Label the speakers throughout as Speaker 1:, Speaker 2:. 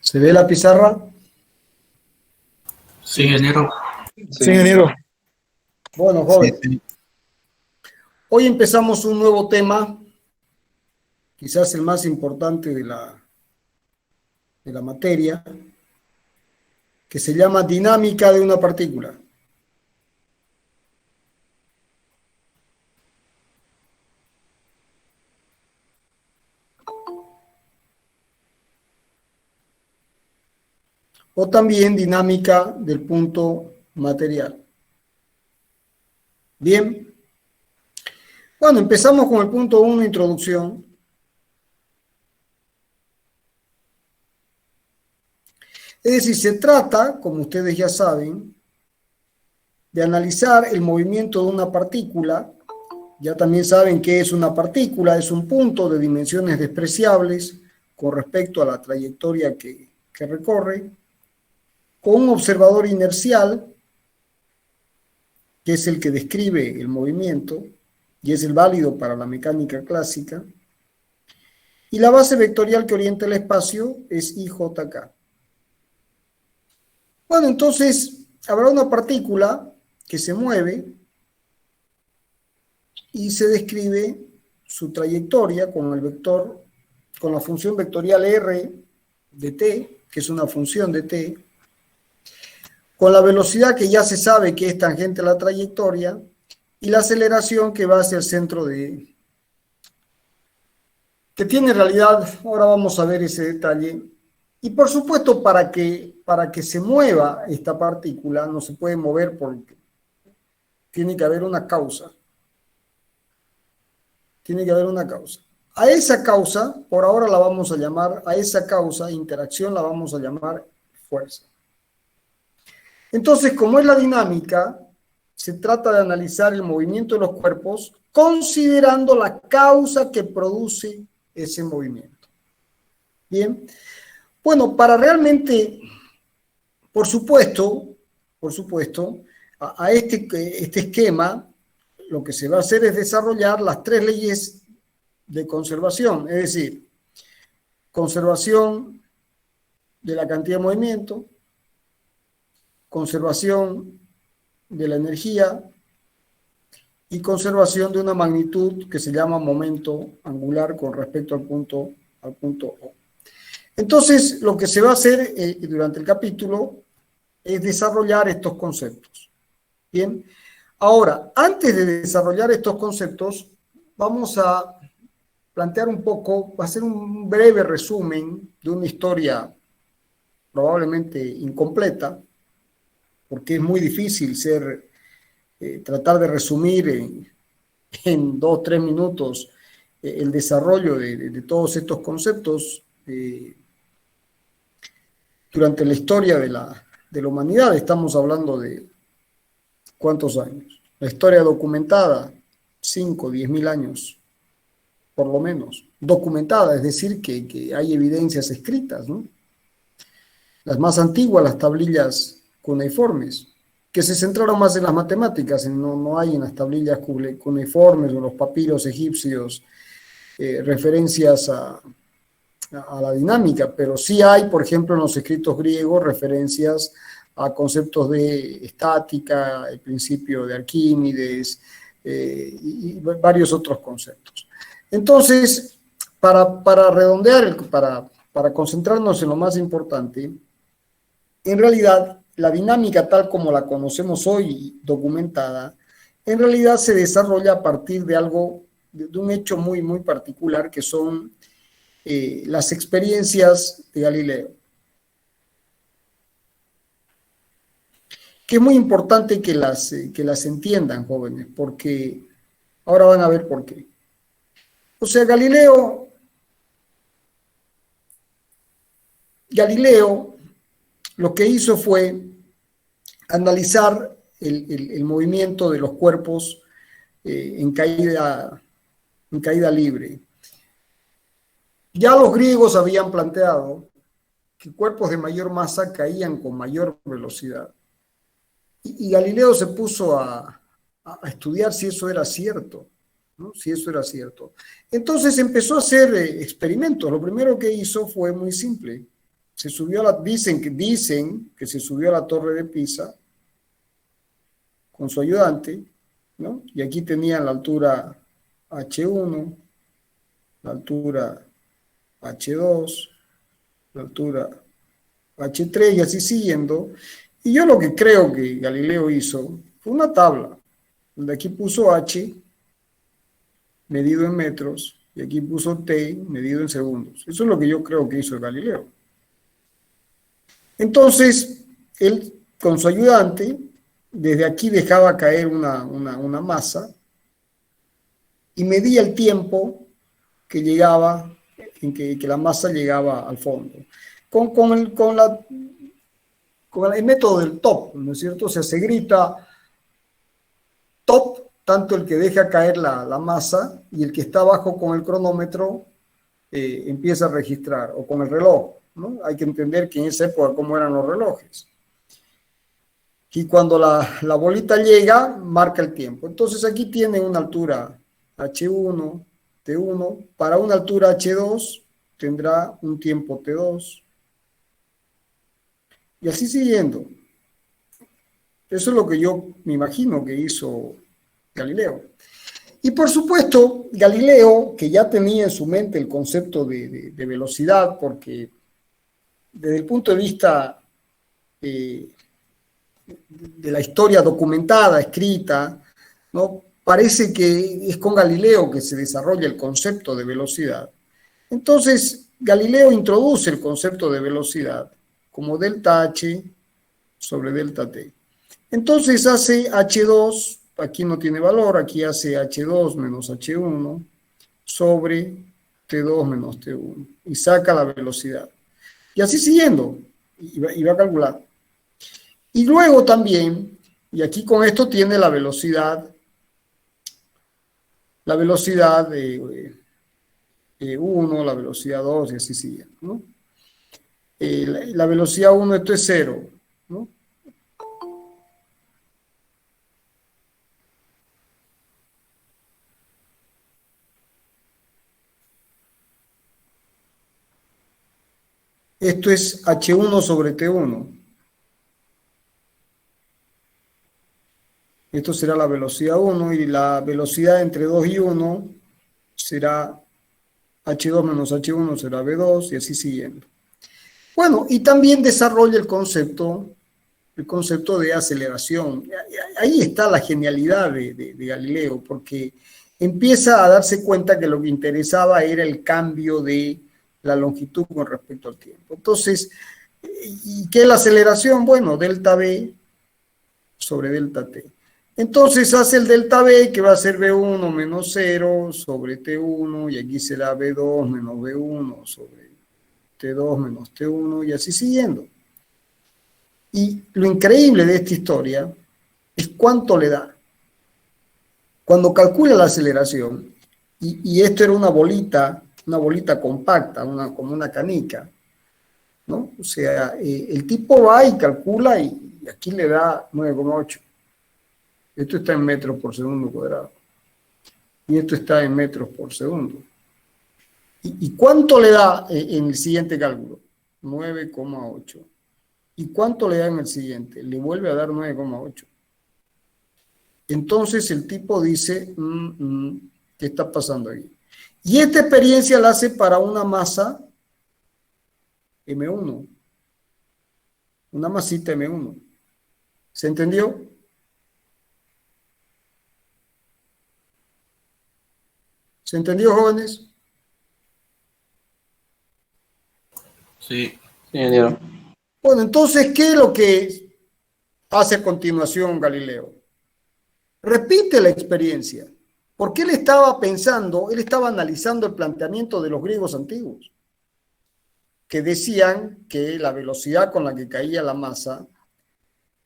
Speaker 1: ¿Se ve la pizarra?
Speaker 2: Sí, ingeniero.
Speaker 3: Sí, ingeniero.
Speaker 1: Bueno, joven. Sí. Hoy empezamos un nuevo tema, quizás el más importante de la materia, que se llama dinámica de una partícula. O también dinámica del punto material. Bien. Bueno, empezamos con el punto 1, introducción. Es decir, se trata, como ustedes ya saben, de analizar el movimiento de una partícula. Ya también saben qué es una partícula, es un punto de dimensiones despreciables con respecto a la trayectoria que recorre, con un observador inercial, que es el que describe el movimiento y es el válido para la mecánica clásica, y la base vectorial que orienta el espacio es IJK. Bueno, entonces habrá una partícula que se mueve y se describe su trayectoria con el vector, con la función vectorial r de t, que es una función de t, con la velocidad que ya se sabe que es tangente a la trayectoria y la aceleración que va hacia el centro de... que tiene en realidad, ahora vamos a ver ese detalle, y por supuesto para que se mueva esta partícula no se puede mover porque tiene que haber una causa. Tiene que haber una causa. A esa causa, por ahora la vamos a llamar, a esa causa, interacción, la vamos a llamar fuerza. Entonces, como es la dinámica, se trata de analizar el movimiento de los cuerpos considerando la causa que produce ese movimiento. Bien. Bueno, para realmente, por supuesto, a este esquema, lo que se va a hacer es desarrollar las tres leyes de conservación, es decir, conservación de la cantidad de movimiento, conservación de la energía y conservación de una magnitud que se llama momento angular con respecto al punto O. Entonces, lo que se va a hacer durante el capítulo es desarrollar estos conceptos. Bien, ahora, antes de desarrollar estos conceptos, vamos a plantear un poco, va a ser un breve resumen de una historia probablemente incompleta, porque es muy difícil tratar de resumir en 2 o 3 minutos el desarrollo de todos estos conceptos durante la historia de la humanidad. Estamos hablando de ¿cuántos años? La historia documentada, 5, 10.000 años, por lo menos. Documentada, es decir, que hay evidencias escritas, ¿no? Las más antiguas, las tablillas cuneiformes, que se centraron más en las matemáticas, no hay en las tablillas cuneiformes o los papiros egipcios referencias a la dinámica, pero sí hay, por ejemplo, en los escritos griegos referencias a conceptos de estática, el principio de Arquímedes y varios otros conceptos. Entonces, para redondear, para concentrarnos en lo más importante, en realidad, la dinámica tal como la conocemos hoy documentada, en realidad se desarrolla a partir de algo, de un hecho muy, muy particular, que son las experiencias de Galileo. Que es muy importante que las entiendan, jóvenes, porque ahora van a ver por qué. O sea, Galileo lo que hizo fue analizar el movimiento de los cuerpos en caída libre. Ya los griegos habían planteado que cuerpos de mayor masa caían con mayor velocidad. Y Galileo se puso a estudiar si eso era cierto, ¿no? Si eso era cierto. Entonces empezó a hacer experimentos. Lo primero que hizo fue muy simple. dicen que se subió a la torre de Pisa con su ayudante, ¿no? Y aquí tenían la altura H1, la altura H2, la altura H3 y así siguiendo. Y yo lo que creo que Galileo hizo fue una tabla, donde aquí puso H medido en metros y aquí puso T medido en segundos. Eso es lo que yo creo que hizo Galileo. Entonces, él con su ayudante, desde aquí dejaba caer una masa y medía el tiempo que llegaba, en que la masa llegaba al fondo. Con el método del top, ¿no es cierto? O sea, se grita top, tanto el que deja caer la masa y el que está abajo con el cronómetro empieza a registrar, o con el reloj, ¿no? Hay que entender que en esa época cómo eran los relojes. Y cuando la bolita llega, marca el tiempo. Entonces aquí tiene una altura H1, T1. Para una altura H2 tendrá un tiempo T2. Y así siguiendo. Eso es lo que yo me imagino que hizo Galileo. Y por supuesto, Galileo, que ya tenía en su mente el concepto de velocidad, porque desde el punto de vista de la historia documentada, escrita, ¿no? Parece que es con Galileo que se desarrolla el concepto de velocidad. Entonces, Galileo introduce el concepto de velocidad como delta H sobre delta T. Entonces hace H2, aquí no tiene valor, aquí hace H2 menos H1 sobre T2 menos T1 y saca la velocidad. Y así siguiendo, y va a calcular. Y luego también, y aquí con esto tiene la velocidad de 1, la velocidad 2 y así sigue, ¿no? La velocidad 1, esto es 0, ¿no? Esto es H1 sobre T1. Esto será la velocidad 1 y la velocidad entre 2 y 1 será H2 menos H1 será V2 y así siguiendo. Bueno, y también desarrolla el concepto de aceleración. Ahí está la genialidad de Galileo, porque empieza a darse cuenta que lo que interesaba era el cambio de la longitud con respecto al tiempo. Entonces, ¿y qué es la aceleración? Bueno, delta V sobre delta T. Entonces hace el delta V, que va a ser V1 menos 0 sobre T1, y aquí será V2 menos V1 sobre T2 menos T1, y así siguiendo. Y lo increíble de esta historia es cuánto le da. Cuando calcula la aceleración, y esto era una bolita compacta, como una canica, ¿no? O sea, el tipo va y calcula y aquí le da 9,8. Esto está en metros por segundo cuadrado. Y esto está en metros por segundo. ¿Y cuánto le da en el siguiente cálculo? 9,8. ¿Y cuánto le da en el siguiente? Le vuelve a dar 9,8. Entonces el tipo dice, ¿qué está pasando aquí? Y esta experiencia la hace para una masa M1. Una masita M1. ¿Se entendió? ¿Se entendió, jóvenes?
Speaker 2: Sí, ingeniero.
Speaker 1: Bueno, entonces, ¿qué es lo que hace a continuación Galileo? Repite la experiencia, porque él estaba pensando, él estaba analizando el planteamiento de los griegos antiguos, que decían que la velocidad con la que caía la masa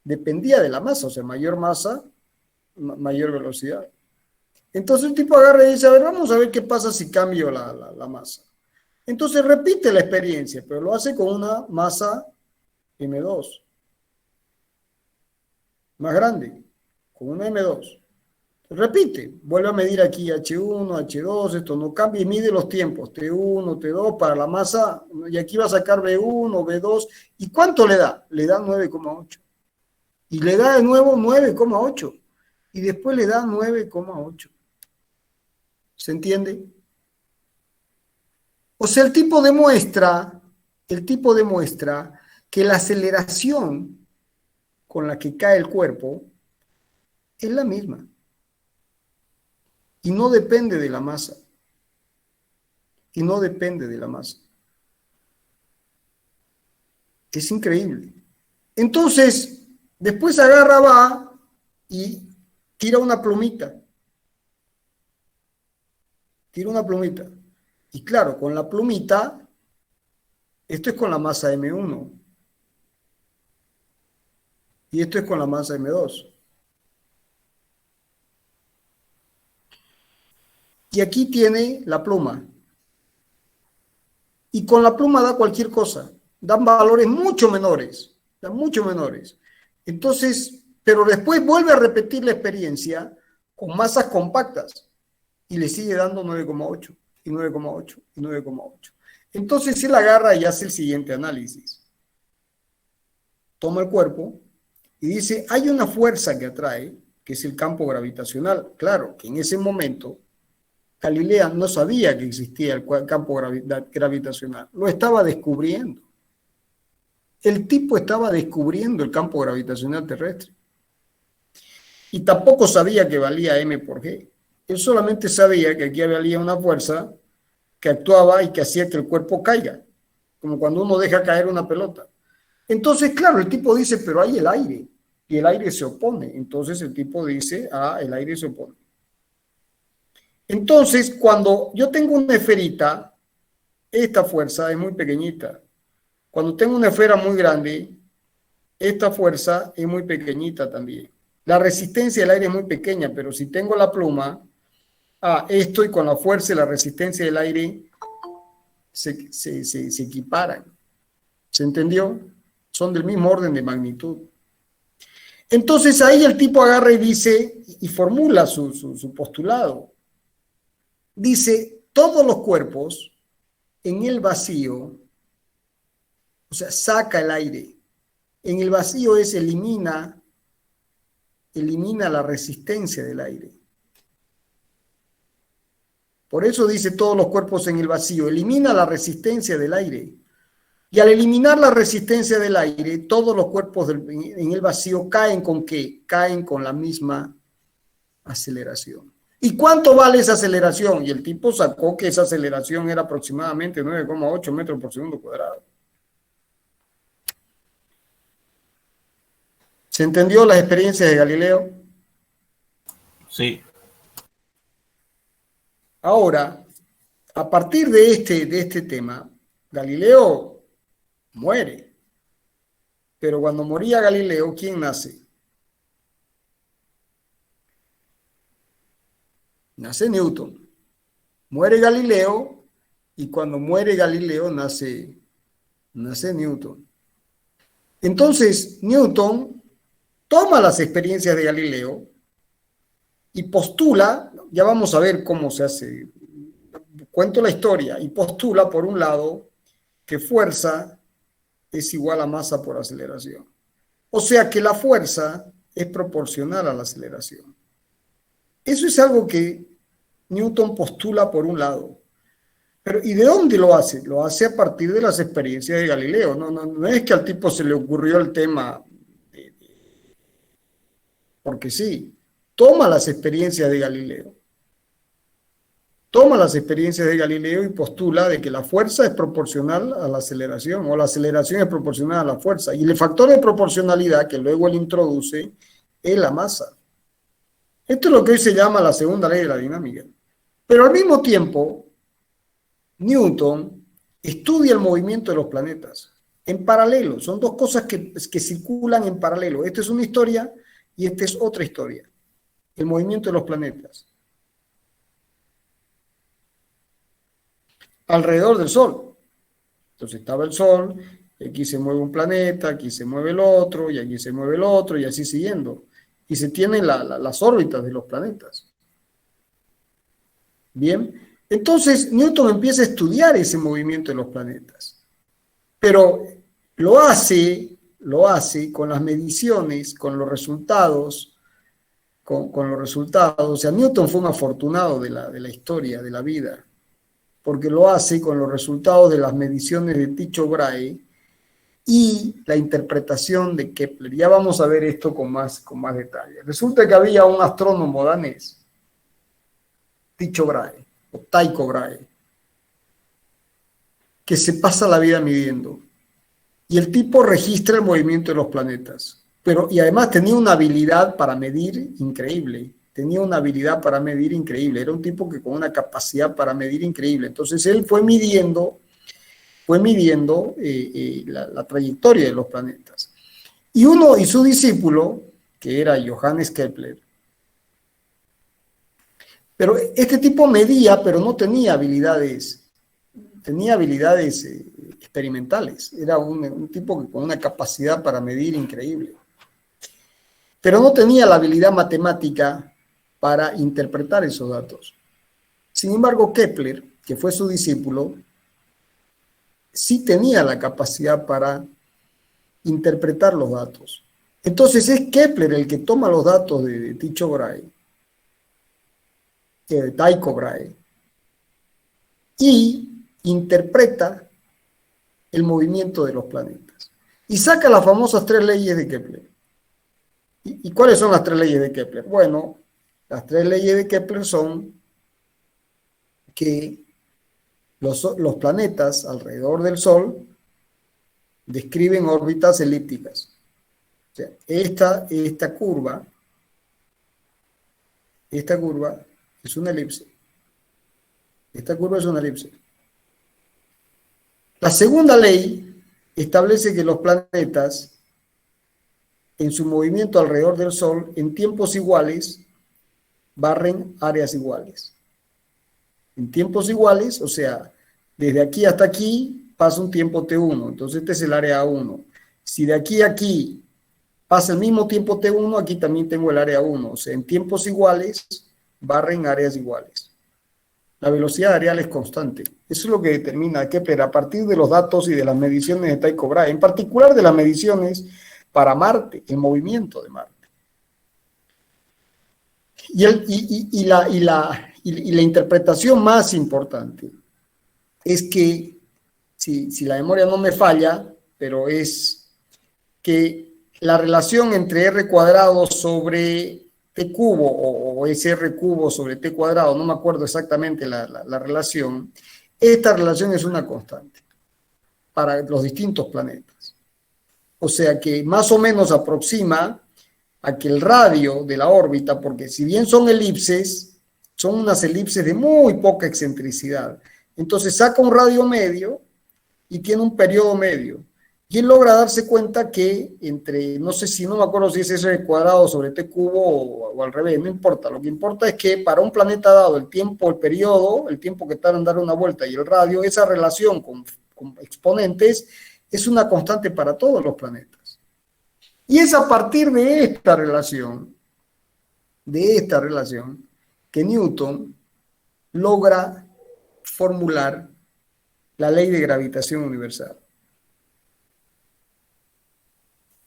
Speaker 1: dependía de la masa, o sea, mayor masa, mayor velocidad. Entonces el tipo agarra y dice, a ver, vamos a ver qué pasa si cambio la masa. Entonces repite la experiencia, pero lo hace con una masa M2, más grande, con una M2. Repite, vuelve a medir aquí H1, H2, esto no cambia y mide los tiempos, T1, T2 para la masa, y aquí va a sacar B1, B2, ¿y cuánto le da? Le da 9,8. Y le da de nuevo 9,8. Y después le da 9,8. ¿Se entiende? O sea, el tipo demuestra que la aceleración con la que cae el cuerpo es la misma. Y no depende de la masa. Y no depende de la masa. Es increíble. Entonces, después agarra, va y tira una plumita. Tira una plumita. Y claro, con la plumita, esto es con la masa M1. Y esto es con la masa M2. Y aquí tiene la pluma. Y con la pluma da cualquier cosa. Dan valores mucho menores. Dan mucho menores. Entonces, pero después vuelve a repetir la experiencia con masas compactas. Y le sigue dando 9,8 y 9,8 y 9,8. Entonces él agarra y hace el siguiente análisis. Toma el cuerpo y dice, hay una fuerza que atrae, que es el campo gravitacional. Claro, que en ese momento Galileo no sabía que existía el campo gravitacional. Lo estaba descubriendo. El tipo estaba descubriendo el campo gravitacional terrestre. Y tampoco sabía que valía M por G. Él solamente sabía que aquí había una fuerza que actuaba y que hacía que el cuerpo caiga, como cuando uno deja caer una pelota. Entonces, claro, el tipo dice, pero hay el aire, y el aire se opone. Entonces el tipo dice, el aire se opone. Entonces, cuando yo tengo una esferita, esta fuerza es muy pequeñita. Cuando tengo una esfera muy grande, esta fuerza es muy pequeñita también. La resistencia del aire es muy pequeña, pero si tengo la pluma, esto y con la fuerza y la resistencia del aire se equiparan. ¿Se entendió? Son del mismo orden de magnitud. Entonces ahí el tipo agarra y dice, y formula su postulado. Dice, todos los cuerpos en el vacío, o sea, saca el aire. En el vacío elimina la resistencia del aire. Por eso dice todos los cuerpos en el vacío, elimina la resistencia del aire. Y al eliminar la resistencia del aire, todos los cuerpos en el vacío caen ¿con qué? Caen con la misma aceleración. ¿Y cuánto vale esa aceleración? Y el tipo sacó que esa aceleración era aproximadamente 9,8 metros por segundo cuadrado. ¿Se entendió las experiencias de Galileo?
Speaker 2: Sí.
Speaker 1: Ahora, a partir de este tema, Galileo muere. Pero cuando moría Galileo, ¿quién nace? Nace Newton. Muere Galileo y cuando muere Galileo nace Newton. Entonces, Newton toma las experiencias de Galileo y postula, ya vamos a ver cómo se hace, cuento la historia, y postula por un lado que fuerza es igual a masa por aceleración. O sea que la fuerza es proporcional a la aceleración. Eso es algo que Newton postula por un lado. Pero ¿y de dónde lo hace? Lo hace a partir de las experiencias de Galileo. No es que al tipo se le ocurrió el tema porque sí. Toma las experiencias de Galileo. Toma las experiencias de Galileo y postula de que la fuerza es proporcional a la aceleración o la aceleración es proporcional a la fuerza. Y el factor de proporcionalidad que luego él introduce es la masa. Esto es lo que hoy se llama la segunda ley de la dinámica. Pero al mismo tiempo, Newton estudia el movimiento de los planetas en paralelo. Son dos cosas que circulan en paralelo. Esta es una historia y esta es otra historia. El movimiento de los planetas alrededor del Sol. Entonces estaba el Sol, aquí se mueve un planeta, aquí se mueve el otro, y aquí se mueve el otro, y así siguiendo. y se tienen las órbitas de los planetas. Bien, entonces Newton empieza a estudiar ese movimiento de los planetas, pero lo hace con las mediciones, con los resultados, con los resultados. O sea, Newton fue un afortunado de la historia, de la vida, porque lo hace con los resultados de las mediciones de Tycho Brahe y la interpretación de Kepler. Ya vamos a ver esto con más detalle. Resulta que había un astrónomo danés, Tycho Brahe, o Tycho Brahe, que se pasa la vida midiendo. Y el tipo registra el movimiento de los planetas. Y además tenía una habilidad para medir increíble. Era un tipo que con una capacidad para medir increíble. Entonces él fue midiendo la trayectoria de los planetas. Y su discípulo, que era Johannes Kepler, pero este tipo medía, pero no tenía habilidades experimentales. Era un tipo con una capacidad para medir increíble. Pero no tenía la habilidad matemática para interpretar esos datos. Sin embargo, Kepler, que fue su discípulo, sí tenía la capacidad para interpretar los datos. Entonces es Kepler el que toma los datos de Tycho Brahe, de Tycho Brahe, y interpreta el movimiento de los planetas. Y saca las famosas 3 leyes de Kepler. ¿Y cuáles son las 3 leyes de Kepler? Bueno, las 3 leyes de Kepler son que los planetas alrededor del Sol describen órbitas elípticas. O sea, esta curva es una elipse. Esta curva es una elipse. La segunda ley establece que los planetas, en su movimiento alrededor del Sol, en tiempos iguales, barren áreas iguales. En tiempos iguales, o sea, desde aquí hasta aquí pasa un tiempo T1, entonces este es el área 1. Si de aquí a aquí pasa el mismo tiempo T1, aquí también tengo el área 1. O sea, en tiempos iguales, barren áreas iguales. La velocidad areal es constante. Eso es lo que determina Kepler a partir de los datos y de las mediciones de Tycho Brahe, en particular de las mediciones para Marte, el movimiento de Marte. Y la interpretación más importante es que, si la memoria no me falla, pero es que la relación entre R cuadrado sobre T cubo o es R cubo sobre T cuadrado, no me acuerdo exactamente la relación, esta relación es una constante para los distintos planetas. O sea que más o menos aproxima a que el radio de la órbita, porque si bien son elipses, son unas elipses de muy poca excentricidad. Entonces saca un radio medio y tiene un periodo medio. Y él logra darse cuenta que no me acuerdo si es R cuadrado sobre T cubo o al revés, no importa. Lo que importa es que para un planeta dado, el tiempo que tarda en dar una vuelta y el radio, esa relación con exponentes es una constante para todos los planetas. Y es a partir de esta relación, que Newton logra formular la ley de gravitación universal.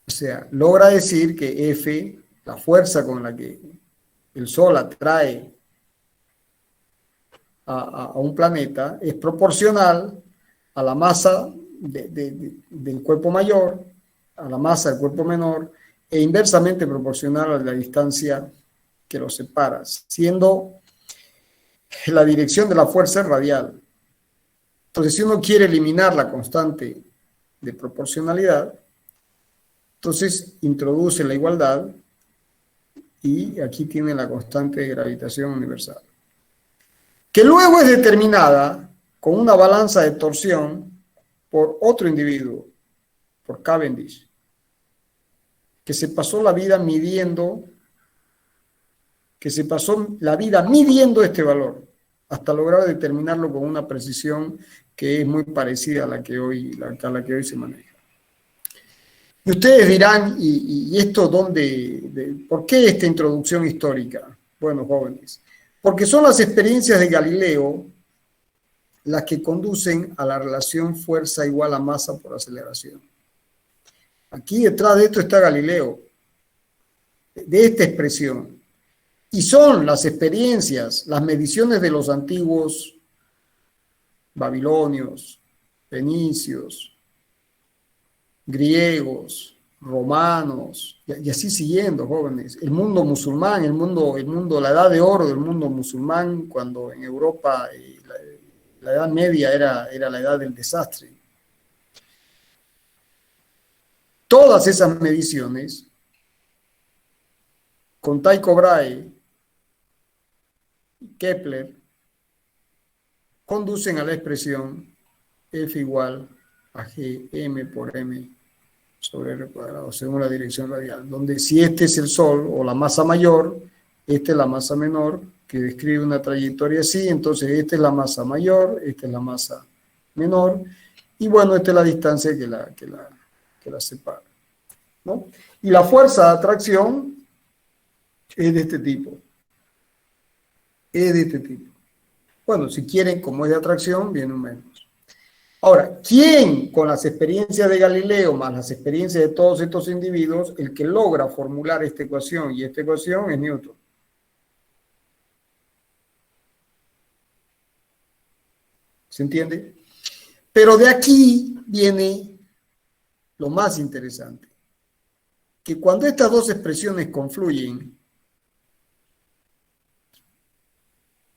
Speaker 1: O sea, logra decir que F, la fuerza con la que el Sol atrae a un planeta, es proporcional a la masa del cuerpo mayor, a la masa del cuerpo menor, e inversamente proporcional a la distancia que los separa, siendo la dirección de la fuerza radial. Entonces, si uno quiere eliminar la constante de proporcionalidad, entonces introduce la igualdad y aquí tiene la constante de gravitación universal, que luego es determinada con una balanza de torsión por otro individuo, por Cavendish, que se pasó la vida midiendo este valor hasta lograr determinarlo con una precisión que es muy parecida a la que hoy se maneja. Y ustedes dirán, ¿y esto por qué esta introducción histórica? Bueno, jóvenes, porque son las experiencias de Galileo las que conducen a la relación fuerza igual a masa por aceleración. Aquí detrás de esto está Galileo, de esta expresión. Y son las experiencias, las mediciones de los antiguos babilonios, fenicios, griegos, romanos, y así siguiendo, jóvenes. El mundo musulmán, la edad de oro del mundo musulmán, cuando en Europa la Edad Media era la edad del desastre. Todas esas mediciones, con Tycho Brahe, Kepler, conducen a la expresión F igual a G, M por M sobre R cuadrado, según la dirección radial, donde si este es el Sol o la masa mayor, esta es la masa menor, que describe una trayectoria así, entonces esta es la masa mayor, esta es la masa menor, y bueno, esta es la distancia que la separa, ¿no? Y la fuerza de atracción es de este tipo. Es de este tipo. Bueno, si quieren, como es de atracción, viene un menos. Ahora, ¿quién con las experiencias de Galileo más las experiencias de todos estos individuos, el que logra formular esta ecuación y esta ecuación es Newton? ¿Se entiende? Pero de aquí viene lo más interesante, que cuando estas dos expresiones confluyen,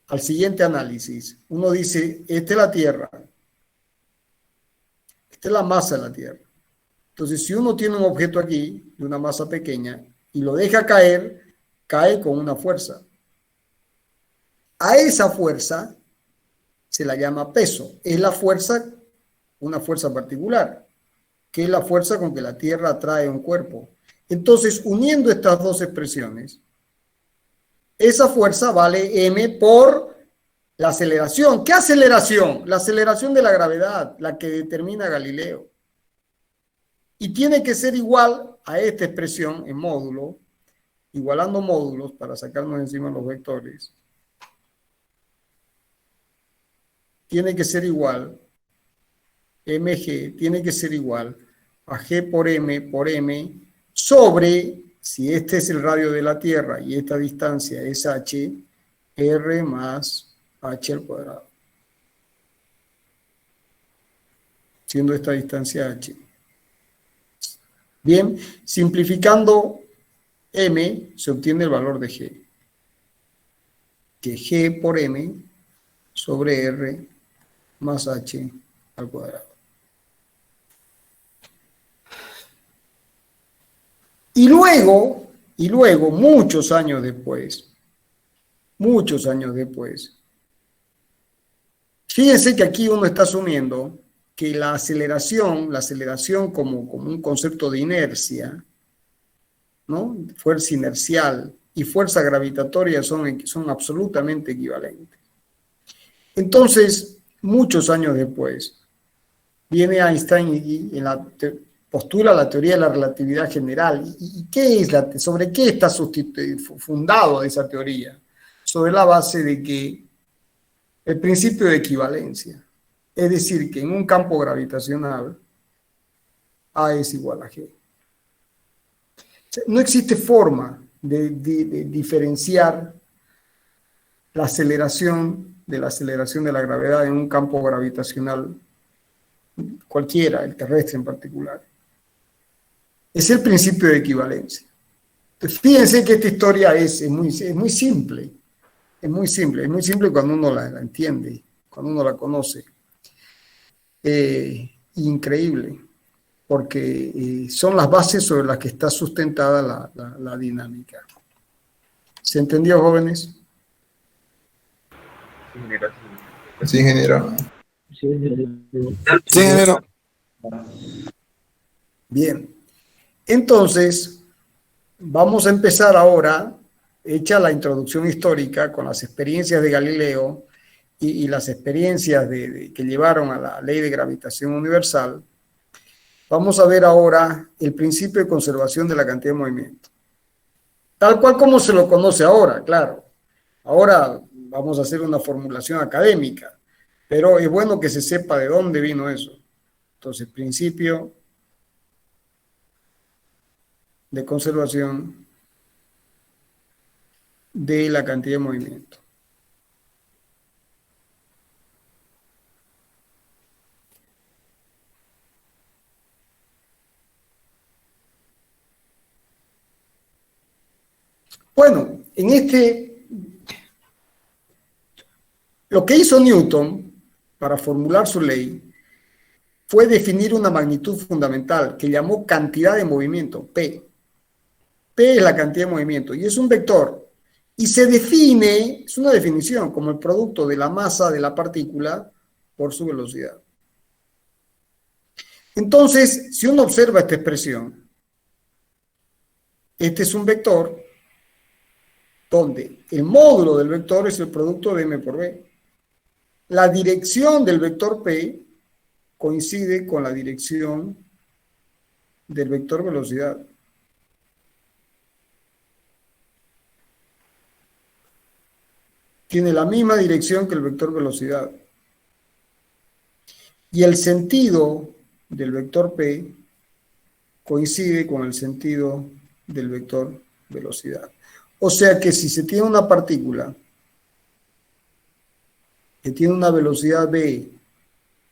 Speaker 1: al siguiente análisis, uno dice, esta es la Tierra, esta es la masa de la Tierra. Entonces, si uno tiene un objeto aquí, de una masa pequeña, y lo deja caer, cae con una fuerza. A esa fuerza se la llama peso. Es la fuerza, una fuerza particular, que es la fuerza con que la Tierra atrae un cuerpo. Entonces, uniendo estas dos expresiones, esa fuerza vale m por la aceleración. ¿Qué aceleración? La aceleración de la gravedad, la que determina Galileo. Y tiene que ser igual a esta expresión en módulo, igualando módulos para sacarnos encima los vectores. Tiene que ser igual, mg tiene que ser igual a g por m sobre, si este es el radio de la Tierra y esta distancia es h, r más h al cuadrado. Siendo esta distancia h. Bien, simplificando m, se obtiene el valor de g. Que g por m sobre r más h al cuadrado. Y luego, muchos años después, fíjense que aquí uno está asumiendo que la aceleración como un concepto de inercia, ¿no? Fuerza inercial y fuerza gravitatoria son absolutamente equivalentes. Entonces, muchos años después, viene Einstein y postula la teoría de la relatividad general. ¿Y qué es sobre qué está fundado esa teoría? Sobre la base de que el principio de equivalencia, es decir, que en un campo gravitacional A es igual a G. O sea, no existe forma de diferenciar la aceleración de la gravedad en un campo gravitacional cualquiera, el terrestre en particular. Es el principio de equivalencia. Entonces, fíjense que esta historia es muy simple. Es muy simple cuando uno la entiende, cuando uno la conoce. Increíble, porque son las bases sobre las que está sustentada la dinámica. ¿Se entendió, jóvenes?
Speaker 3: Sí, ingeniero. Sí, ingeniero.
Speaker 1: Bien. Entonces, vamos a empezar ahora, hecha la introducción histórica con las experiencias de Galileo y las experiencias que llevaron a la ley de gravitación universal, Vamos a ver ahora el principio de conservación de la cantidad de movimiento. Tal cual como se lo conoce ahora, claro. Ahora vamos a hacer una formulación académica, pero es bueno que se sepa de dónde vino eso. Entonces, principio de conservación de la cantidad de movimiento. Bueno, lo que hizo Newton para formular su ley fue definir una magnitud fundamental que llamó cantidad de movimiento, P. P es la cantidad de movimiento y es un vector. Y se define, es una definición, como el producto de la masa de la partícula por su velocidad. Entonces, si uno observa esta expresión, este es un vector donde el módulo del vector es el producto de m por b. La dirección del vector P coincide con la dirección del vector velocidad. Tiene la misma dirección que el vector velocidad. Y el sentido del vector P coincide con el sentido del vector velocidad. O sea que si se tiene una partícula que tiene una velocidad v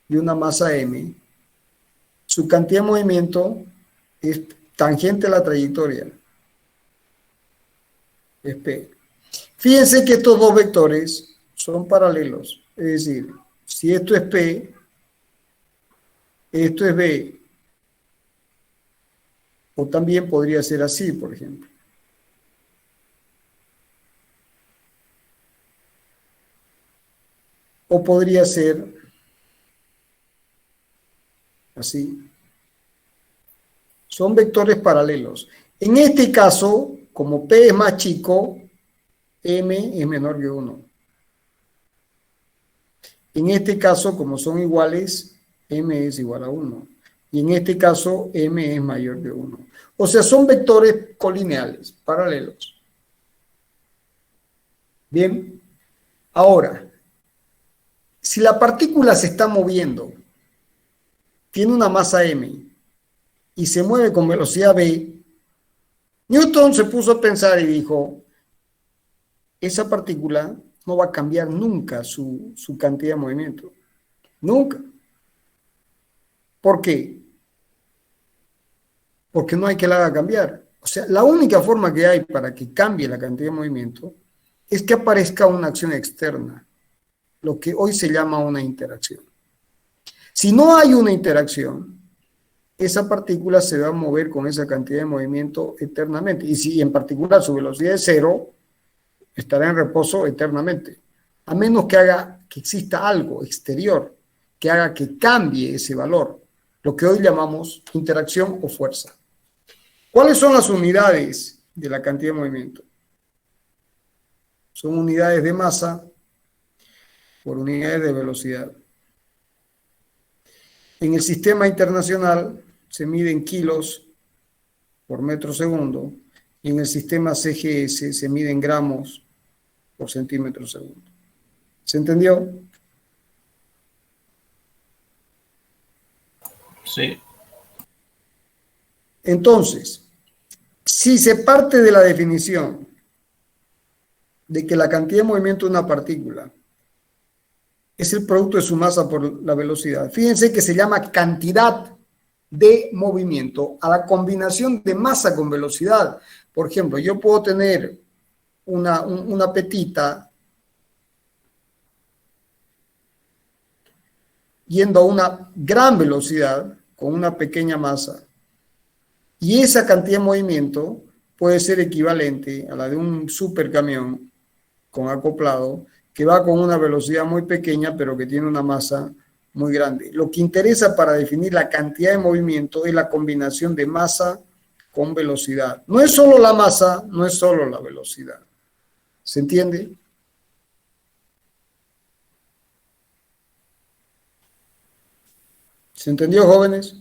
Speaker 1: y una masa m, su cantidad de movimiento es tangente a la trayectoria, es p. Fíjense que estos dos vectores son paralelos, es decir, si esto es p, esto es v, o también podría ser así, por ejemplo. O podría ser así. Son vectores paralelos. En este caso, como P es más chico, M es menor que 1. En este caso, como son iguales, M es igual a 1. Y en este caso, M es mayor que 1. O sea, son vectores colineales, paralelos. Bien. Ahora, si la partícula se está moviendo, tiene una masa m y se mueve con velocidad v, Newton se puso a pensar y dijo, esa partícula no va a cambiar nunca su cantidad de movimiento. Nunca. ¿Por qué? Porque no hay que la haga cambiar. O sea, la única forma que hay para que cambie la cantidad de movimiento es que aparezca una acción externa, lo que hoy se llama una interacción. Si no hay una interacción, esa partícula se va a mover con esa cantidad de movimiento eternamente. Y si en particular su velocidad es cero, estará en reposo eternamente. A menos que exista algo exterior que haga que cambie ese valor, lo que hoy llamamos interacción o fuerza. ¿Cuáles son las unidades de la cantidad de movimiento? Son unidades de masa por unidades de velocidad. En el sistema internacional se mide en kilos por metro segundo y en el sistema CGS se mide en gramos por centímetro segundo. ¿Se entendió?
Speaker 2: Sí.
Speaker 1: Entonces, si se parte de la definición de que la cantidad de movimiento de una partícula es el producto de su masa por la velocidad, fíjense que se llama cantidad de movimiento a la combinación de masa con velocidad. Por ejemplo, yo puedo tener una petita yendo a una gran velocidad con una pequeña masa. Y esa cantidad de movimiento puede ser equivalente a la de un supercamión con acoplado que va con una velocidad muy pequeña pero que tiene una masa muy grande. Lo que interesa para definir la cantidad de movimiento es la combinación de masa con velocidad. No es solo la masa, no es solo la velocidad. ¿Se entiende? ¿Se entendió, jóvenes?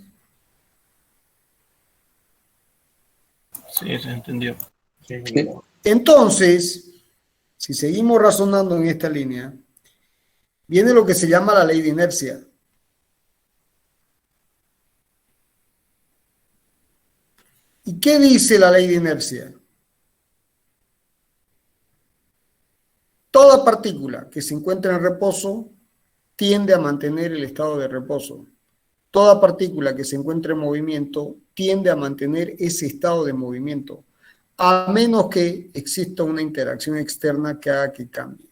Speaker 2: Sí, se entendió.
Speaker 1: Entonces, si seguimos razonando en esta línea, viene lo que se llama la ley de inercia. ¿Y qué dice la ley de inercia? Toda partícula que se encuentra en reposo tiende a mantener el estado de reposo. Toda partícula que se encuentra en movimiento tiende a mantener ese estado de movimiento, a menos que exista una interacción externa que haga que cambie.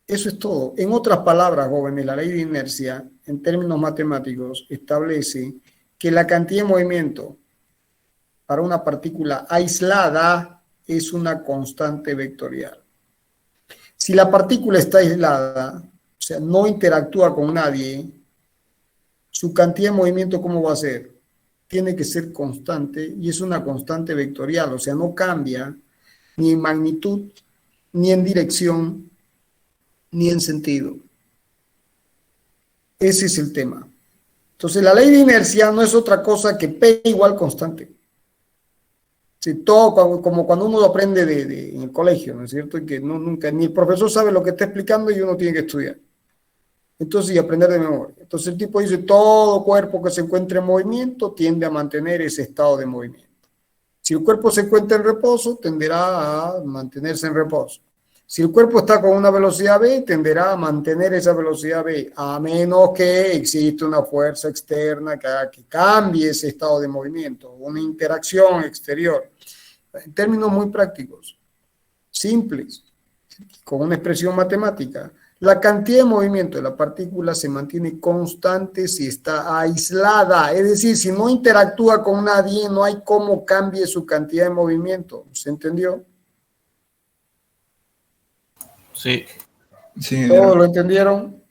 Speaker 1: Eso es todo. En otras palabras, jóvenes, la ley de inercia, en términos matemáticos, establece que la cantidad de movimiento para una partícula aislada es una constante vectorial. Si la partícula está aislada, o sea, no interactúa con nadie, su cantidad de movimiento, ¿cómo va a ser? Tiene que ser constante y es una constante vectorial, o sea, no cambia ni en magnitud, ni en dirección, ni en sentido. Ese es el tema. Entonces, la ley de inercia no es otra cosa que P igual constante. Sí, todo como cuando uno lo aprende en el colegio, ¿no es cierto? Y que nunca, ni el profesor sabe lo que está explicando y uno tiene que estudiar. Entonces, y aprender de memoria. Entonces, el tipo dice, todo cuerpo que se encuentre en movimiento tiende a mantener ese estado de movimiento. Si el cuerpo se encuentra en reposo, tenderá a mantenerse en reposo. Si el cuerpo está con una velocidad v, tenderá a mantener esa velocidad v, a menos que exista una fuerza externa que haga que cambie ese estado de movimiento, una interacción exterior. En términos muy prácticos, simples, con una expresión matemática, la cantidad de movimiento de la partícula se mantiene constante si está aislada, es decir, si no interactúa con nadie, no hay cómo cambie su cantidad de movimiento. ¿Se entendió?
Speaker 2: Sí.
Speaker 3: Sí,
Speaker 1: ¿Todos lo entendieron?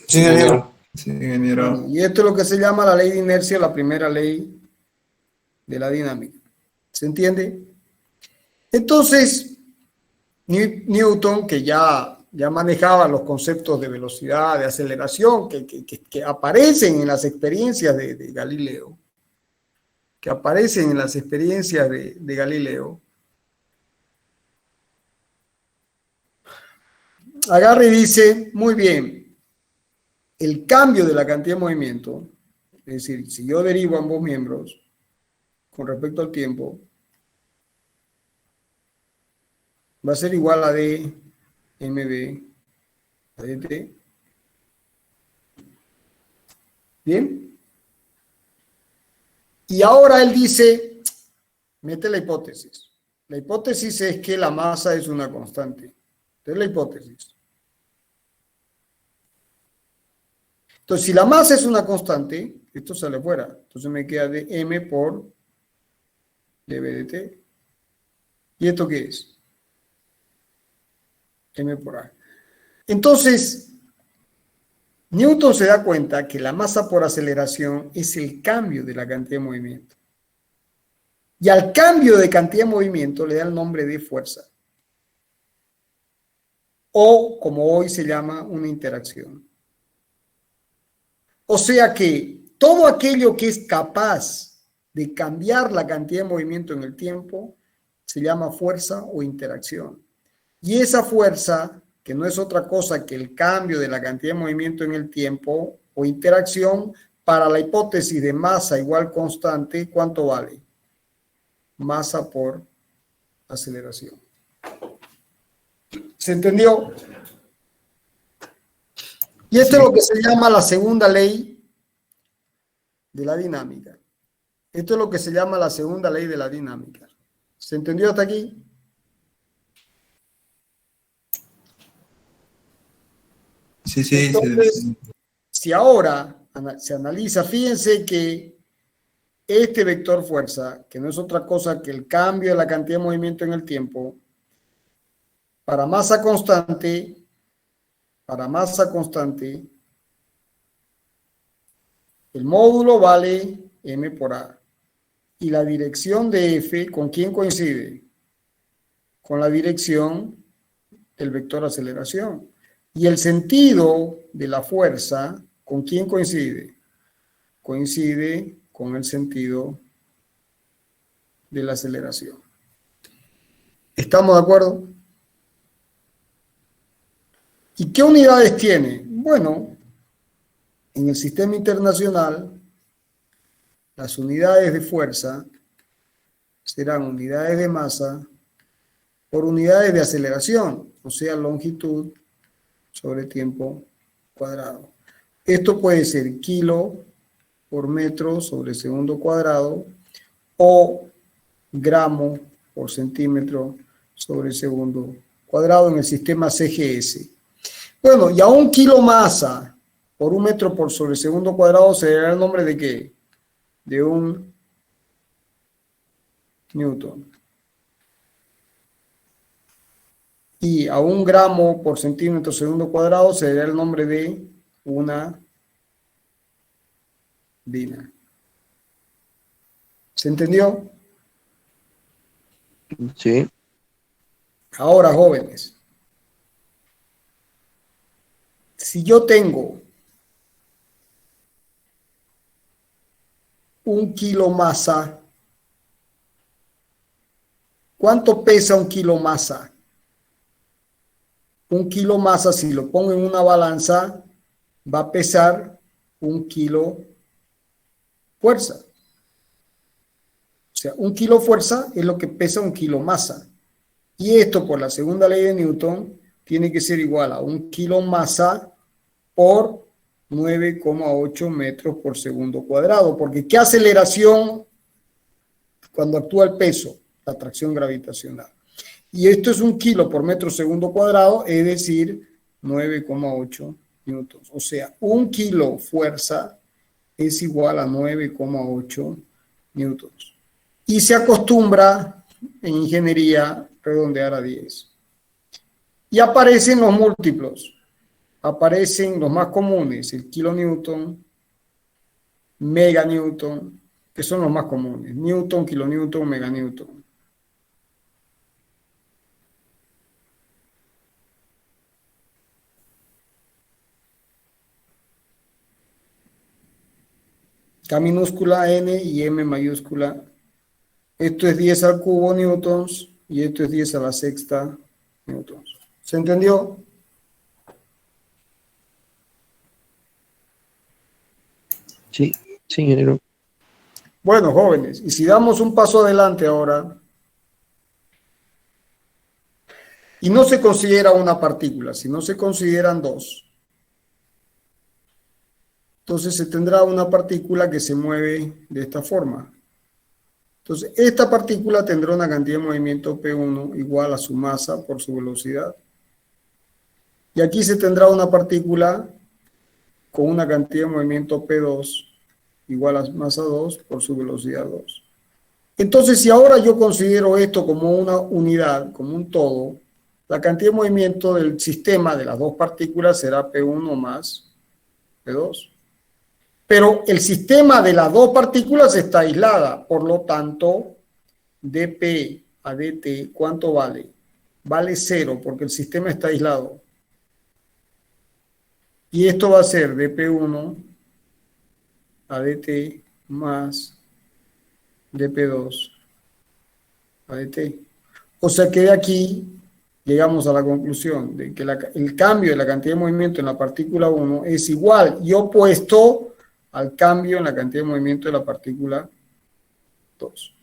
Speaker 3: sí, ingeniero. Sí, ingeniero.
Speaker 1: Bueno, y esto es lo que se llama la ley de inercia, la primera ley de la dinámica. ¿Se entiende? Entonces, Newton, que ya manejaba los conceptos de velocidad, de aceleración, que aparecen en las experiencias de Galileo, agarra y dice, muy bien, el cambio de la cantidad de movimiento, es decir, si yo derivo ambos miembros con respecto al tiempo, va a ser igual a d mb a dt. ¿Bien? Y ahora él dice, mete la hipótesis. La hipótesis es que la masa es una constante. Entonces la hipótesis. Entonces, si la masa es una constante, esto sale fuera. Entonces me queda de m por dv dt. ¿Y esto qué es? M por A. Entonces, Newton se da cuenta que la masa por aceleración es el cambio de la cantidad de movimiento. Y al cambio de cantidad de movimiento le da el nombre de fuerza. O, como hoy se llama, una interacción. O sea que todo aquello que es capaz de cambiar la cantidad de movimiento en el tiempo se llama fuerza o interacción. Y esa fuerza, que no es otra cosa que el cambio de la cantidad de movimiento en el tiempo o interacción, para la hipótesis de masa igual constante, ¿cuánto vale? Masa por aceleración. ¿Se entendió? Y esto es lo que se llama la segunda ley de la dinámica. Esto es lo que se llama la segunda ley de la dinámica. ¿Se entendió hasta aquí?
Speaker 3: Sí, sí.
Speaker 1: Entonces, si ahora se analiza, fíjense que este vector fuerza, que no es otra cosa que el cambio de la cantidad de movimiento en el tiempo, para masa constante, el módulo vale m por a. Y la dirección de F, ¿con quién coincide? Con la dirección del vector aceleración. Y el sentido de la fuerza, ¿con quién coincide? coincide con el sentido de la aceleración. ¿Estamos de acuerdo? ¿Y qué unidades tiene? Bueno, en el sistema internacional, las unidades de fuerza serán unidades de masa por unidades de aceleración, o sea, longitud sobre tiempo cuadrado. Esto puede ser kilo por metro sobre segundo cuadrado o gramo por centímetro sobre segundo cuadrado en el sistema CGS. Bueno, y a un kilo masa por un metro por sobre segundo cuadrado se le da el nombre de ¿qué? De un newton. Y a un gramo por centímetro segundo cuadrado se le da el nombre de una dina. ¿Se entendió?
Speaker 4: Sí.
Speaker 1: Ahora, jóvenes, si yo tengo un kilo masa, ¿cuánto pesa un kilo masa? Un kilo masa, si lo pongo en una balanza, va a pesar un kilo fuerza. O sea, un kilo fuerza es lo que pesa un kilo masa. Y esto, por la segunda ley de Newton, tiene que ser igual a un kilo masa por 9,8 metros por segundo cuadrado. Porque ¿qué aceleración cuando actúa el peso? La atracción gravitacional. Y esto es un kilo por metro segundo cuadrado, es decir, 9,8 newtons. O sea, un kilo fuerza es igual a 9,8 newtons. Y se acostumbra en ingeniería redondear a 10. Y aparecen los múltiplos. Aparecen los más comunes, el kilonewton, meganewton, que son los más comunes. Newton, kilonewton, meganewton. K minúscula N y M mayúscula. Esto es 10 al cubo newtons y esto es 10 a la sexta newtons. ¿Se entendió?
Speaker 4: Sí, ingeniero.
Speaker 1: Bueno, jóvenes, y si damos un paso adelante ahora, y no se considera una partícula, sino se consideran dos, entonces se tendrá una partícula que se mueve de esta forma. Entonces, esta partícula tendrá una cantidad de movimiento P1 igual a su masa por su velocidad. Y aquí se tendrá una partícula con una cantidad de movimiento P2 igual a masa 2 por su velocidad 2. Entonces, si ahora yo considero esto como una unidad, como un todo, la cantidad de movimiento del sistema de las dos partículas será P1 más P2. Pero el sistema de las dos partículas está aislada, por lo tanto, dP a dt, ¿cuánto vale? Vale 0, porque el sistema está aislado. Y esto va a ser dP1 a dt más dP2 a dt. O sea que de aquí llegamos a la conclusión de que el cambio de la cantidad de movimiento en la partícula 1 es igual y opuesto al cambio en la cantidad de movimiento de la partícula 2.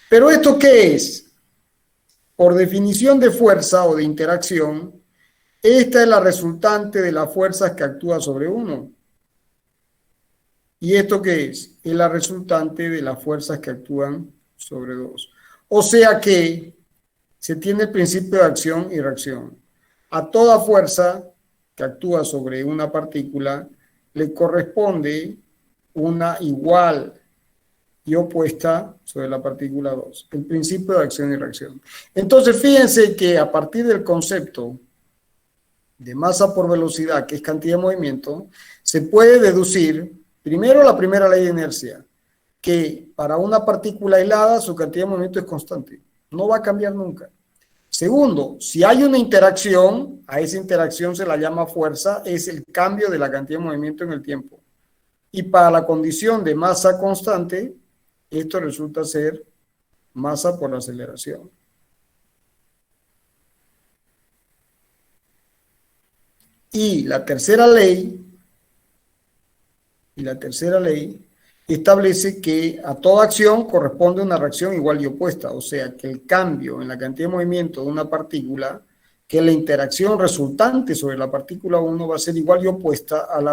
Speaker 1: ¿Pero esto qué es? Por definición de fuerza o de interacción, esta es la resultante de las fuerzas que actúa sobre uno. ¿Y esto qué es? Es la resultante de las fuerzas que actúan sobre dos. O sea que se tiene el principio de acción y reacción. A toda fuerza que actúa sobre una partícula le corresponde una igual y opuesta sobre la partícula 2. El principio de acción y reacción. Entonces, fíjense que a partir del concepto de masa por velocidad, que es cantidad de movimiento, se puede deducir, primero, la primera ley de inercia, que para una partícula aislada su cantidad de movimiento es constante. No va a cambiar nunca. Segundo, si hay una interacción, a esa interacción se la llama fuerza, es el cambio de la cantidad de movimiento en el tiempo. Y para la condición de masa constante, esto resulta ser masa por aceleración. Y la tercera ley establece que a toda acción corresponde una reacción igual y opuesta, o sea que el cambio en la cantidad de movimiento de una partícula, que la interacción resultante sobre la partícula 1 va a ser igual y opuesta a la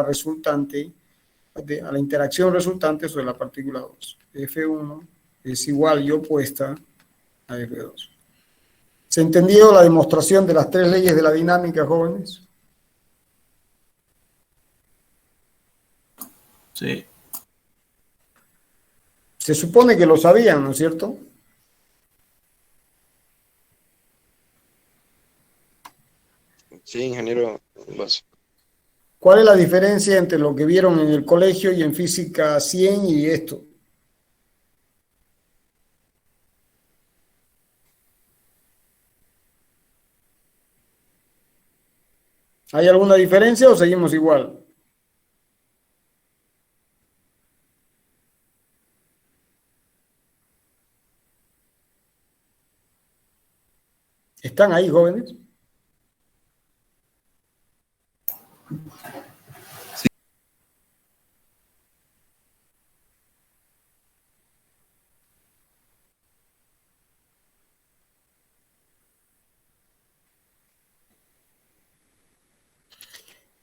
Speaker 1: interacción resultante sobre la partícula 2. F1 es igual y opuesta a F2. ¿Se ha entendido la demostración de las tres leyes de la dinámica, jóvenes?
Speaker 2: Sí.
Speaker 1: Se supone que lo sabían, ¿no es cierto?
Speaker 4: Sí, ingeniero.
Speaker 1: ¿Cuál es la diferencia entre lo que vieron en el colegio y en física 100 y esto? ¿Hay alguna diferencia o seguimos igual? ¿Están ahí, jóvenes?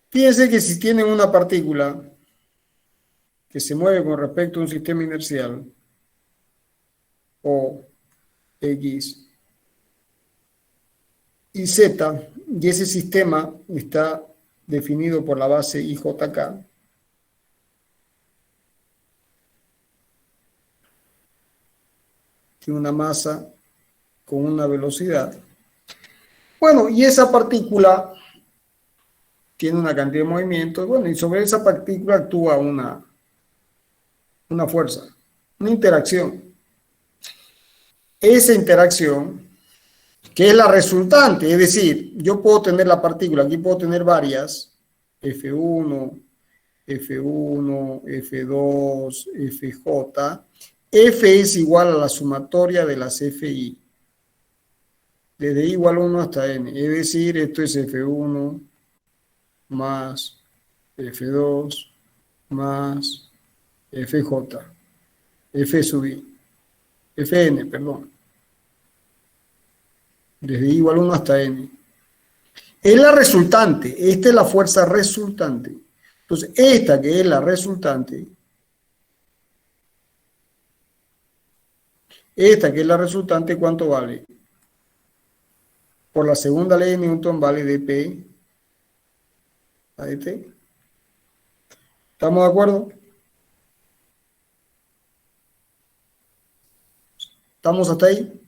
Speaker 1: Fíjense que si tienen una partícula que se mueve con respecto a un sistema inercial, o X y Z, y ese sistema está definido por la base IJK, tiene una masa con una velocidad. Bueno, y esa partícula tiene una cantidad de movimiento, bueno, y sobre esa partícula actúa una fuerza, una interacción. Esa interacción, que es la resultante, es decir, yo puedo tener la partícula, aquí puedo tener varias, F1, F1, F2, FJ. F es igual a la sumatoria de las FI, desde I igual 1 hasta N, es decir, esto es F1 más F2 más FJ, F sub I, Fn, perdón, desde I igual 1 hasta N. Es la resultante, esta es la fuerza resultante. Entonces, esta que es la resultante, ¿cuánto vale? Por la segunda ley de Newton vale dP a dt. ¿Estamos de acuerdo? ¿Estamos hasta ahí?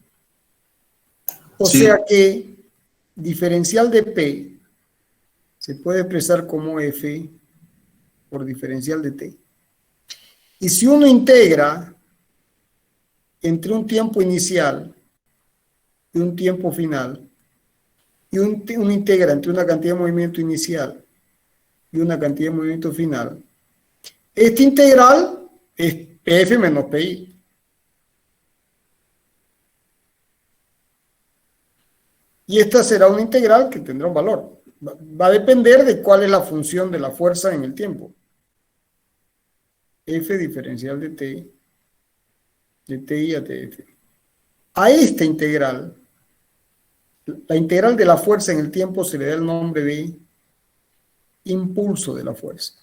Speaker 1: O
Speaker 3: Sí.
Speaker 1: sea que diferencial de P se puede expresar como F por diferencial de T. Y si uno integra entre un tiempo inicial y un tiempo final, y uno integra entre una cantidad de movimiento inicial y una cantidad de movimiento final, este integral es PF menos PI. Y esta será una integral que tendrá un valor. Va a depender de cuál es la función de la fuerza en el tiempo. F diferencial de T, de TI a TF. A esta integral, la integral de la fuerza en el tiempo, se le da el nombre de impulso de la fuerza.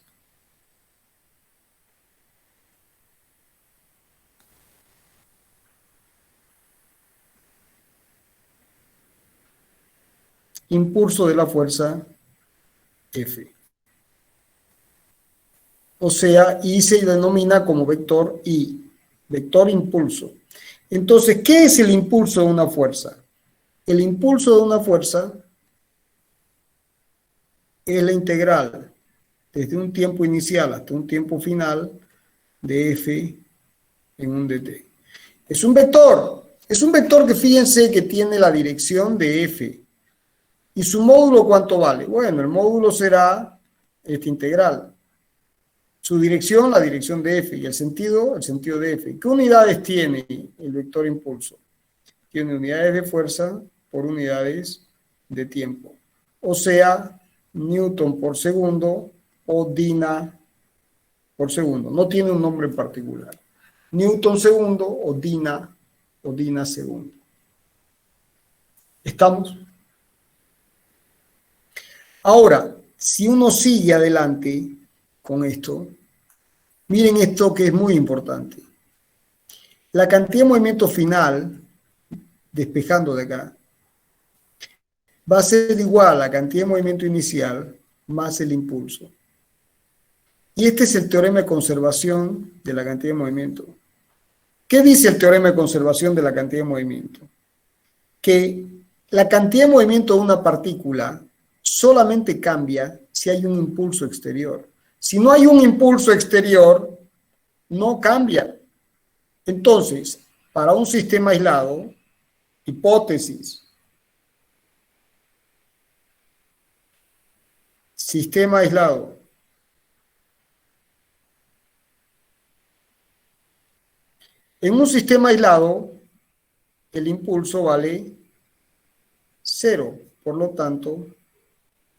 Speaker 1: Impulso de la fuerza F. O sea, I se denomina como vector I, vector impulso. Entonces, ¿qué es el impulso de una fuerza? El impulso de una fuerza es la integral desde un tiempo inicial hasta un tiempo final de F en un dt. Es un vector que fíjense que tiene la dirección de F. ¿Y su módulo cuánto vale? Bueno, el módulo será esta integral. Su dirección, la dirección de F, y el sentido de F. ¿Qué unidades tiene el vector impulso? Tiene unidades de fuerza por unidades de tiempo. O sea, Newton por segundo o Dina por segundo. No tiene un nombre en particular. Newton segundo o Dina segundo. ¿Estamos? Ahora, si uno sigue adelante con esto, miren esto que es muy importante. La cantidad de movimiento final, despejando de acá, va a ser igual a la cantidad de movimiento inicial más el impulso. Y este es el teorema de conservación de la cantidad de movimiento. ¿Qué dice el teorema de conservación de la cantidad de movimiento? Que la cantidad de movimiento de una partícula solamente cambia si hay un impulso exterior. Si no hay un impulso exterior, no cambia. Entonces, para un sistema aislado, hipótesis, sistema aislado, en un sistema aislado, el impulso vale 0. Por lo tanto,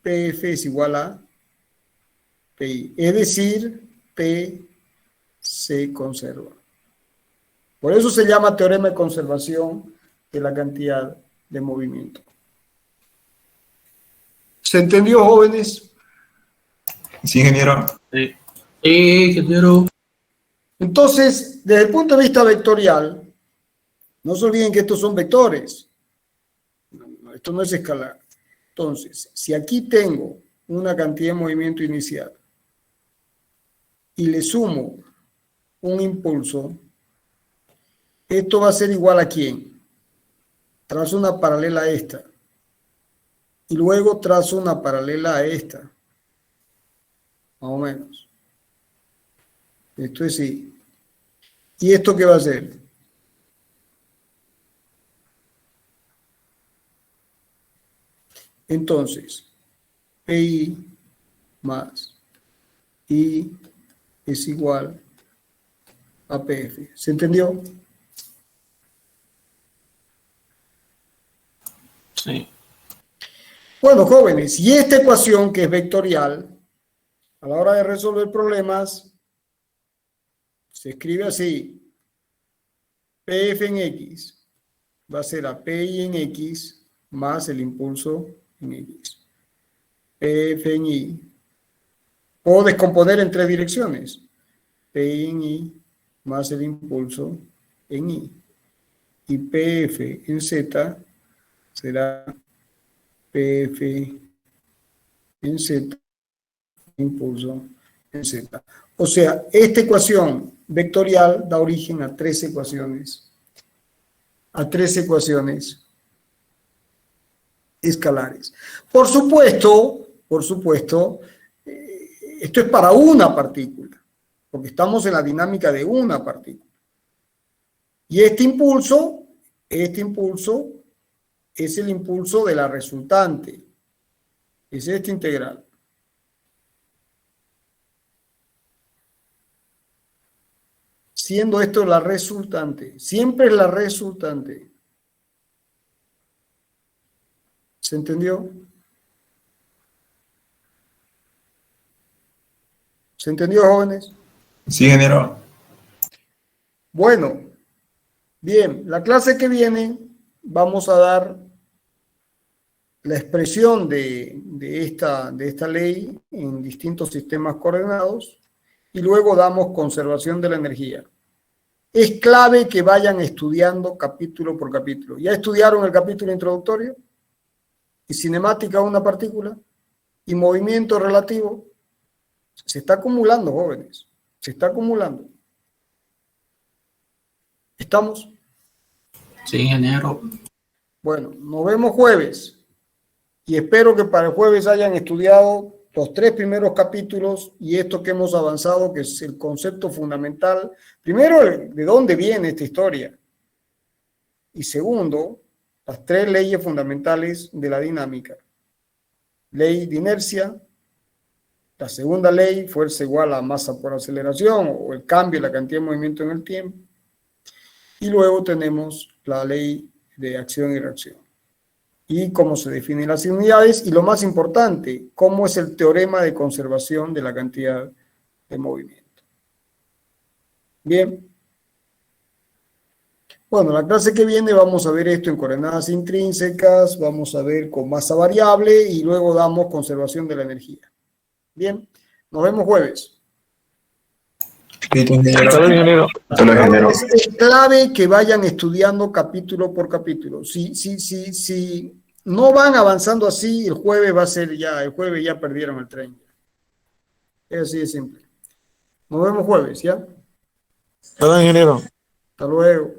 Speaker 1: PF es igual a PI. Es decir, P se conserva. Por eso se llama teorema de conservación de la cantidad de movimiento. ¿Se entendió, jóvenes?
Speaker 3: Sí, ingeniero.
Speaker 2: Sí.
Speaker 5: Ingeniero.
Speaker 1: Entonces, desde el punto de vista vectorial, no se olviden que estos son vectores. Esto no es escalar. Entonces, si aquí tengo una cantidad de movimiento inicial y le sumo un impulso, esto va a ser igual a ¿quién? Trazo una paralela a esta. Y luego trazo una paralela a esta. Más o menos. Esto es sí. ¿Y esto qué va a ser? Entonces, PI más I es igual a PF. ¿Se entendió?
Speaker 2: Sí.
Speaker 1: Bueno, jóvenes, y esta ecuación que es vectorial, a la hora de resolver problemas, se escribe así. PF en X va a ser a PI en X más el impulso en X. PF en Y. Puedo descomponer en 3 direcciones. PI en Y más el impulso en Y. Y PF en Z será PF en Z, impulso en Z. O sea, esta ecuación vectorial da origen a 3 ecuaciones. A 3 ecuaciones escalares. Por supuesto, esto es para una partícula, porque estamos en la dinámica de una partícula. Y este impulso es el impulso de la resultante. Es esta integral. Siendo esto la resultante. Siempre es la resultante. ¿Se entendió? ¿Se entendió, jóvenes?
Speaker 3: Sí, ingeniero.
Speaker 1: Bueno, bien, la clase que viene vamos a dar la expresión de esta ley en distintos sistemas coordenados y luego damos conservación de la energía. Es clave que vayan estudiando capítulo por capítulo. ¿Ya estudiaron el capítulo introductorio? ¿Y cinemática de una partícula? ¿Y movimiento relativo? Se está acumulando, jóvenes. Se está acumulando. ¿Estamos?
Speaker 5: Sí, ingeniero.
Speaker 1: Bueno, nos vemos jueves. Y espero que para el jueves hayan estudiado los 3 primeros capítulos y esto que hemos avanzado, que es el concepto fundamental. Primero, de dónde viene esta historia. Y segundo, las 3 leyes fundamentales de la dinámica. Ley de inercia, La segunda ley, fuerza igual a masa por aceleración, o el cambio de la cantidad de movimiento en el tiempo. Y luego tenemos la ley de acción y reacción. Y cómo se definen las unidades, y lo más importante, cómo es el teorema de conservación de la cantidad de movimiento. Bien. Bueno, la clase que viene vamos a ver esto en coordenadas intrínsecas, vamos a ver con masa variable y luego damos conservación de la energía. Bien, nos vemos jueves.
Speaker 3: Listo, ingeniero.
Speaker 6: Hasta luego, ingeniero.
Speaker 3: Hasta luego, ingeniero.
Speaker 1: Es clave que vayan estudiando capítulo por capítulo. Si no van avanzando así, el jueves ya perdieron el tren. Es así de simple. Nos vemos jueves, ¿ya?
Speaker 6: Hasta luego, ingeniero.
Speaker 1: Hasta luego.